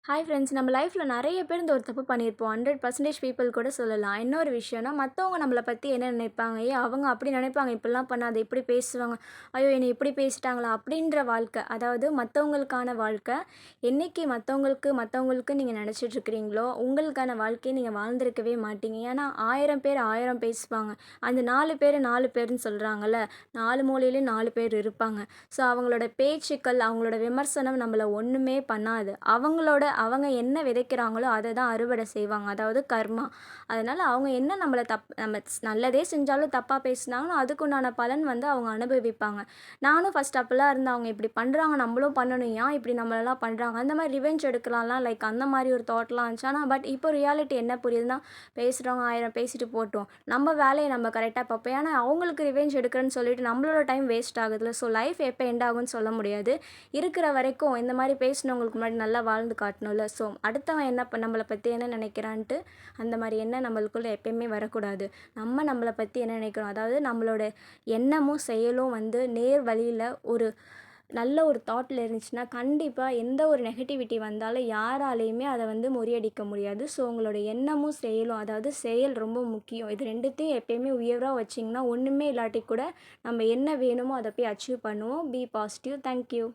Hi friends, நம்ம லைஃப்பில் நிறைய பேர் இந்த ஒரு தப்பு பண்ணியிருப்போம். 100% பீப்புள் கூட சொல்லலாம். இன்னொரு விஷயம்னா, மற்றவங்க நம்மளை பற்றி என்ன நினைப்பாங்க, அவங்க அப்படி நினைப்பாங்க, இப்படிலாம் பண்ணாத, இப்படி பேசுவாங்க, ஐயோ என்னை இப்படி பேசிட்டாங்களா அப்படின்ற வாழ்க்கை. அதாவது மற்றவங்களுக்கான வாழ்க்கை. என்னைக்கு மற்றவங்களுக்கு நீங்கள் நினச்சிட்ருக்கிறீங்களோ உங்களுக்கான வாழ்க்கையை நீங்கள் வாழ்ந்திருக்கவே மாட்டீங்க. ஏன்னா 1000 பேர் 1000 பேசுவாங்க. அந்த 4 பேர் 4 பேர்னு சொல்கிறாங்கல்ல, 4 மூலையிலையும் 4 பேர் இருப்பாங்க. ஸோ அவங்களோட பேச்சுக்கள், அவங்களோட விமர்சனம் நம்மளை ஒன்றுமே பண்ணாது. அவங்க என்ன விதைக்கிறாங்களோ அதை தான் அறுவடை செய்வாங்க. அதாவது கர்மா. அதனால் அவங்க என்ன நம்ம நல்லதே செஞ்சாலும் தப்பாக பேசினாங்கன்னா அதுக்குண்டான பலன் வந்து அவங்க அனுபவிப்பாங்க. நானும் ஃபஸ்ட் அப்போல்லாம் இருந்தேன், அவங்க இப்படி பண்ணுறாங்க நம்மளும் பண்ணணும், ஏன் இப்படி நம்மளெல்லாம் பண்ணுறாங்க, அந்த மாதிரி ரிவெஞ்ச் எடுக்கலாம்லாம், லைக் அந்த மாதிரி ஒரு தாட்லாம் இருந்துச்சு. ஆனால் பட் இப்போ ரியாலிட்டி என்ன புரியுதுன்னா, பேசுகிறவங்க 1000 பேசிட்டு போட்டோம், நம்ம வேலையை நம்ம கரெக்டாக பார்ப்போம். ஏன்னா அவங்களுக்கு ரிவெஞ்ச் எடுக்கிறேன்னு சொல்லிட்டு நம்மளோட டைம் வேஸ்ட் ஆகுதுல்ல. ஸோ லைஃப் எப்போ எண்ட் ஆகும்னு சொல்ல முடியாது. இருக்கிற வரைக்கும் இந்த மாதிரி பேசினவங்களுக்கு முன்னாடி நல்லா வாழ்ந்து காட்டணும்ல. ஸோ அடுத்தவன் நம்மளை பற்றி என்ன நினைக்கிறான்ட்டு அந்த மாதிரி எண்ணம் நம்மளுக்குள்ளே எப்பயுமே வரக்கூடாது. நம்மளை பற்றி என்ன நினைக்கிறோம், அதாவது நம்மளோட எண்ணமும் செயலும் வந்து நேர் வழியில் ஒரு நல்ல ஒரு தாட்டில் இருந்துச்சுன்னா கண்டிப்பாக எந்த ஒரு நெகட்டிவிட்டி வந்தாலும் யாராலையுமே அதை வந்து முறியடிக்க முடியாது. ஸோ உங்களோட எண்ணமும் செயலும், அதாவது செயல் ரொம்ப முக்கியம். இது ரெண்டுத்தையும் எப்பயுமே உயர்வாக வச்சிங்கன்னா ஒன்றுமே இல்லாட்டி கூட நம்ம என்ன வேணுமோ அதை போய் அச்சீவ் பண்ணுவோம். Be positive. தேங்க்யூ.